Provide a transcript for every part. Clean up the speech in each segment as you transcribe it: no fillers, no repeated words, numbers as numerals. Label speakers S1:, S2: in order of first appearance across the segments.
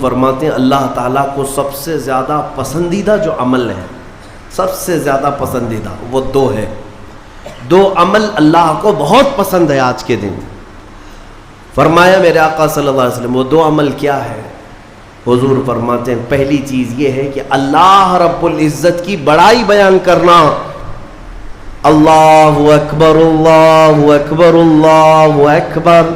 S1: فرماتے ہیں اللہ تعالیٰ کو سب سے زیادہ پسندیدہ جو عمل ہے، سب سے زیادہ پسندیدہ وہ دو ہے، دو عمل اللہ کو بہت پسند ہے آج کے دن۔ فرمایا میرے آقا صلی اللہ علیہ وسلم وہ دو عمل کیا ہے؟ حضور فرماتے ہیں پہلی چیز یہ ہے کہ اللہ رب العزت کی بڑائی بیان کرنا۔ اللہ اکبر اللہ اکبر اللہ اکبر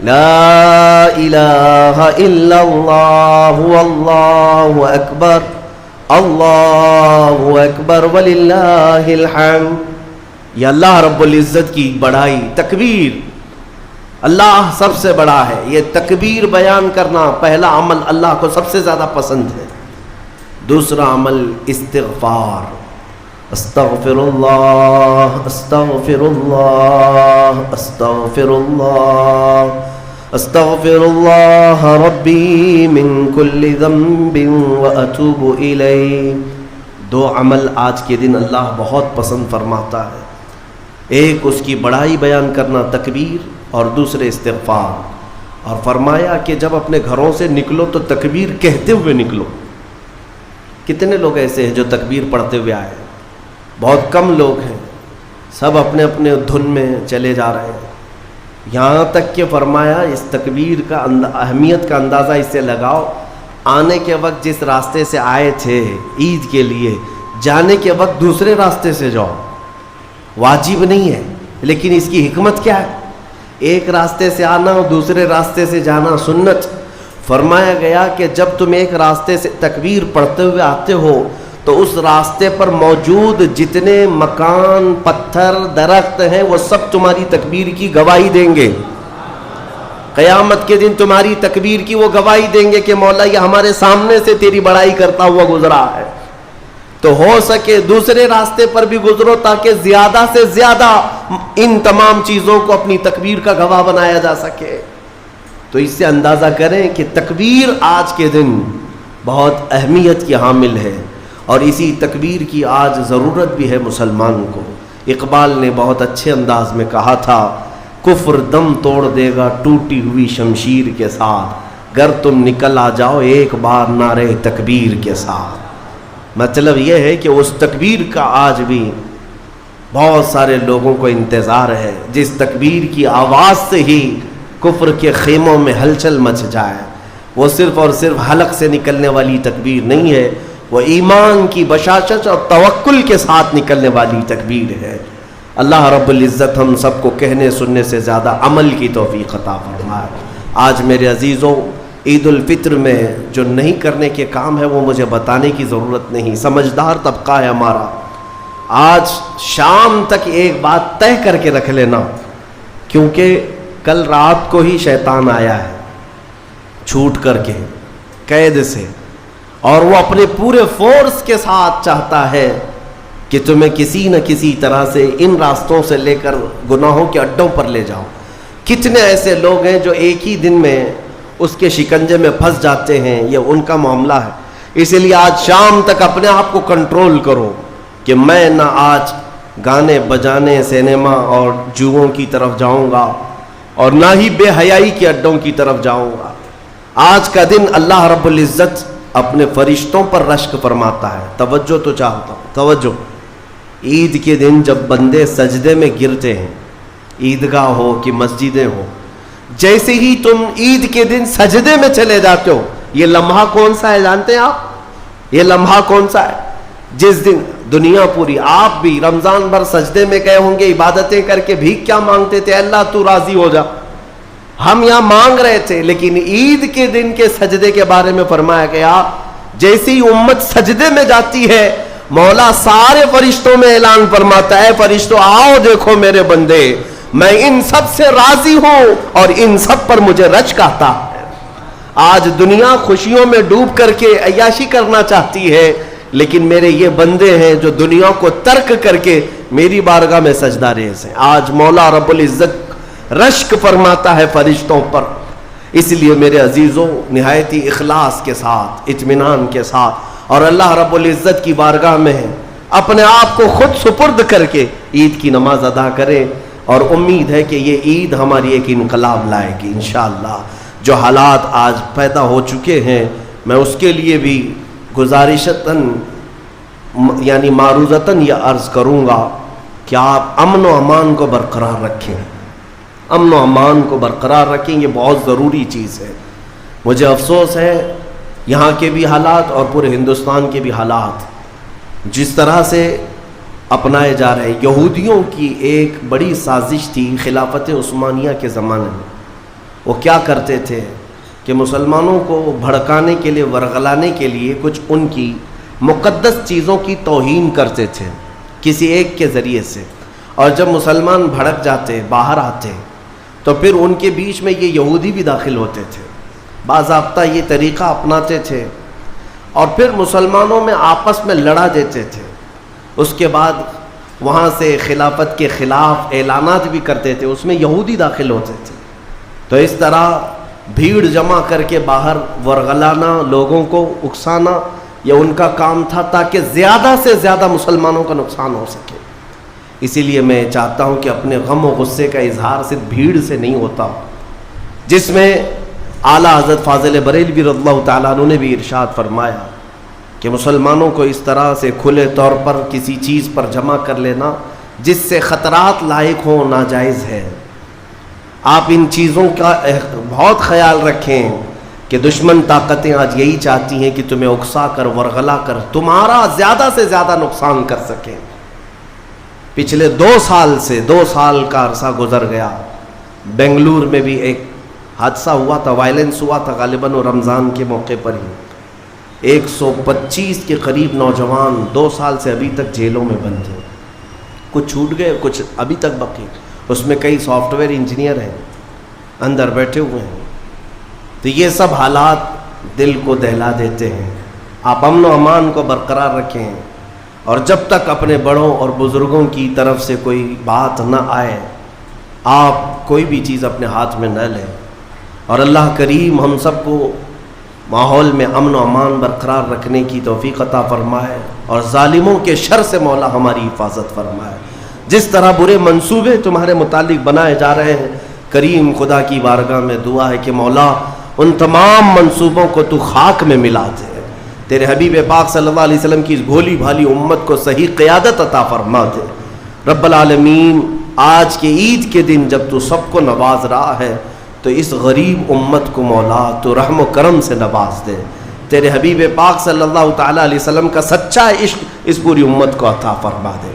S1: لا الہ الا اللہ اللہ اکبر اللہ اکبر وللہ الحمد۔ یہ اللہ رب العزت کی بڑائی، تکبیر، اللہ سب سے بڑا ہے، یہ تکبیر بیان کرنا پہلا عمل اللہ کو سب سے زیادہ پسند ہے۔ دوسرا عمل استغفار، استغفر اللہ استغفر اللہ استغفر اللہ استغفر اللہ ربی من کل ذنب واتوب الیہ۔ دو عمل آج کے دن اللہ بہت پسند فرماتا ہے، ایک اس کی بڑائی بیان کرنا تکبیر، اور دوسرے استغفار۔ اور فرمایا کہ جب اپنے گھروں سے نکلو تو تکبیر کہتے ہوئے نکلو۔ کتنے لوگ ایسے ہیں جو تکبیر پڑھتے ہوئے آئے؟ بہت کم لوگ ہیں، سب اپنے اپنے دھن میں چلے جا رہے ہیں۔ یہاں تک کہ فرمایا اس تکبیر کا اہمیت کا اندازہ اس سے لگاؤ، آنے کے وقت جس راستے سے آئے تھے عید کے لیے، جانے کے وقت دوسرے راستے سے جاؤ، واجب نہیں ہے، لیکن اس کی حکمت کیا ہے؟ ایک راستے سے آنا اور دوسرے راستے سے جانا سنت۔ فرمایا گیا کہ جب تم ایک راستے سے تکبیر پڑھتے ہوئے آتے ہو تو اس راستے پر موجود جتنے مکان، پتھر، درخت ہیں وہ سب تمہاری تکبیر کی گواہی دیں گے۔ قیامت کے دن تمہاری تکبیر کی وہ گواہی دیں گے کہ مولا یہ ہمارے سامنے سے تیری بڑائی کرتا ہوا گزرا ہے۔ تو ہو سکے دوسرے راستے پر بھی گزرو تاکہ زیادہ سے زیادہ ان تمام چیزوں کو اپنی تکبیر کا گواہ بنایا جا سکے۔ تو اس سے اندازہ کریں کہ تکبیر آج کے دن بہت اہمیت کی حامل ہے، اور اسی تکبیر کی آج ضرورت بھی ہے مسلمان کو۔ اقبال نے بہت اچھے انداز میں کہا تھا، کفر دم توڑ دے گا ٹوٹی ہوئی شمشیر کے ساتھ، گر تم نکل آ جاؤ ایک بار نعرے تکبیر کے ساتھ۔ مطلب یہ ہے کہ اس تکبیر کا آج بھی بہت سارے لوگوں کو انتظار ہے، جس تکبیر کی آواز سے ہی کفر کے خیموں میں ہلچل مچ جائے۔ وہ صرف اور صرف حلق سے نکلنے والی تکبیر نہیں ہے، وہ ایمان کی بشاشت اور توکل کے ساتھ نکلنے والی تکبیر ہے۔ اللہ رب العزت ہم سب کو کہنے سننے سے زیادہ عمل کی توفیق عطا فرمائے۔ آج میرے عزیزوں، عید الفطر میں جو نہیں کرنے کے کام ہے وہ مجھے بتانے کی ضرورت نہیں، سمجھدار طبقہ ہے ہمارا۔ آج شام تک ایک بات طے کر کے رکھ لینا، کیونکہ کل رات کو ہی شیطان آیا ہے چھوٹ کر کے قید سے، اور وہ اپنے پورے فورس کے ساتھ چاہتا ہے کہ تمہیں کسی نہ کسی طرح سے ان راستوں سے لے کر گناہوں کے اڈوں پر لے جاؤ۔ کتنے ایسے لوگ ہیں جو ایک ہی دن میں اس کے شکنجے میں پھنس جاتے ہیں، یہ ان کا معاملہ ہے۔ اسی لیے آج شام تک اپنے آپ کو کنٹرول کرو کہ میں نہ آج گانے بجانے، سینما اور جوؤں کی طرف جاؤں گا، اور نہ ہی بے حیائی کے اڈوں کی طرف جاؤں گا۔ آج کا دن اللہ رب العزت اپنے فرشتوں پر رشک فرماتا ہے۔ توجہ تو چاہتا ہوں، توجہ۔ عید کے دن جب بندے سجدے میں گرتے ہیں، عیدگاہ ہو کہ مسجدیں ہو، جیسے ہی تم عید کے دن سجدے میں چلے جاتے ہو، یہ لمحہ کون سا ہے جانتے ہیں آپ؟ یہ لمحہ کون سا ہے؟ جس دن دنیا پوری، آپ بھی رمضان بھر سجدے میں گئے ہوں گے، عبادتیں کر کے بھیک کیا مانگتے تھے؟ اللہ تو راضی ہو جا۔ ہم یہاں مانگ رہے تھے، لیکن عید کے دن کے سجدے کے بارے میں فرمایا گیا، جیسے ہی امت سجدے میں جاتی ہے، مولا سارے فرشتوں میں اعلان فرماتا ہے، فرشتوں آؤ دیکھو میرے بندے، میں ان سب سے راضی ہوں اور ان سب پر مجھے رشک آتا ہے۔ آج دنیا خوشیوں میں ڈوب کر کے عیاشی کرنا چاہتی ہے، لیکن میرے یہ بندے ہیں جو دنیا کو ترک کر کے میری بارگاہ میں سجدہ ریز ہیں۔ آج مولا رب العزت رشک فرماتا ہے فرشتوں پر۔ اس لیے میرے عزیزوں، نہایتی اخلاص کے ساتھ، اطمینان کے ساتھ، اور اللہ رب العزت کی بارگاہ میں اپنے آپ کو خود سپرد کر کے عید کی نماز ادا کریں، اور امید ہے کہ یہ عید ہماری ایک انقلاب لائے گی انشاءاللہ۔ جو حالات آج پیدا ہو چکے ہیں میں اس کے لیے بھی گزارشتاً یعنی معروضتاً یہ عرض کروں گا کہ آپ امن و امان کو برقرار رکھیں، امن و امان کو برقرار رکھیں، یہ بہت ضروری چیز ہے۔ مجھے افسوس ہے یہاں کے بھی حالات اور پورے ہندوستان کے بھی حالات جس طرح سے اپنائے جا رہے ہیں۔ یہودیوں کی ایک بڑی سازش تھی خلافت عثمانیہ کے زمانے میں۔ وہ کیا کرتے تھے کہ مسلمانوں کو بھڑکانے کے لیے، ورغلانے کے لیے کچھ ان کی مقدس چیزوں کی توہین کرتے تھے کسی ایک کے ذریعے سے، اور جب مسلمان بھڑک جاتے، باہر آتے، تو پھر ان کے بیچ میں یہ یہودی بھی داخل ہوتے تھے، باضابطہ یہ طریقہ اپناتے تھے، اور پھر مسلمانوں میں آپس میں لڑا دیتے تھے۔ اس کے بعد وہاں سے خلافت کے خلاف اعلانات بھی کرتے تھے، اس میں یہودی داخل ہوتے تھے۔ تو اس طرح بھیڑ جمع کر کے باہر ورغلانا، لوگوں کو اکسانا، یہ ان کا کام تھا تاکہ زیادہ سے زیادہ مسلمانوں کا نقصان ہو سکے۔ اسی لیے میں چاہتا ہوں کہ اپنے غم و غصے کا اظہار صرف بھیڑ سے نہیں ہوتا، جس میں اعلیٰ حضرت فاضل بریلوی رضی اللہ تعالیٰ عنہ نے بھی ارشاد فرمایا کہ مسلمانوں کو اس طرح سے کھلے طور پر کسی چیز پر جمع کر لینا جس سے خطرات لاحق ہوں ناجائز ہے۔ آپ ان چیزوں کا بہت خیال رکھیں کہ دشمن طاقتیں آج یہی چاہتی ہیں کہ تمہیں اکسا کر، ورغلا کر تمہارا زیادہ سے زیادہ نقصان کر سکیں۔ پچھلے 2 سال کا عرصہ گزر گیا، بنگلور میں بھی ایک حادثہ ہوا تھا، وائلنس ہوا تھا، غالباً رمضان کے موقع پر ہی 125 کے قریب نوجوان 2 سال سے ابھی تک جیلوں میں بند ہیں، کچھ چھوٹ گئے، کچھ ابھی تک باقی، اس میں کئی سافٹ ویئر انجینئر ہیں اندر بیٹھے ہوئے ہیں۔ تو یہ سب حالات دل کو دہلا دیتے ہیں۔ آپ امن و امان کو برقرار رکھیں، اور جب تک اپنے بڑوں اور بزرگوں کی طرف سے کوئی بات نہ آئے آپ کوئی بھی چیز اپنے ہاتھ میں نہ لیں، اور اللہ کریم ہم سب کو ماحول میں امن و امان برقرار رکھنے کی توفیق عطا فرمائے، اور ظالموں کے شر سے مولا ہماری حفاظت فرمائے۔ جس طرح برے منصوبے تمہارے متعلق بنائے جا رہے ہیں، کریم خدا کی بارگاہ میں دعا ہے کہ مولا ان تمام منصوبوں کو تو خاک میں ملا دے، تیرے حبیب پاک صلی اللہ علیہ وسلم کی اس بھولی بھالی امت کو صحیح قیادت عطا فرما دے۔ رب العالمین، آج کے عید کے دن جب تو سب کو نواز رہا ہے تو اس غریب امت کو مولا تو رحم و کرم سے نواز دے، تیرے حبیب پاک صلی اللہ تعالیٰ علیہ وسلم کا سچا عشق اس پوری امت کو عطا فرما دے۔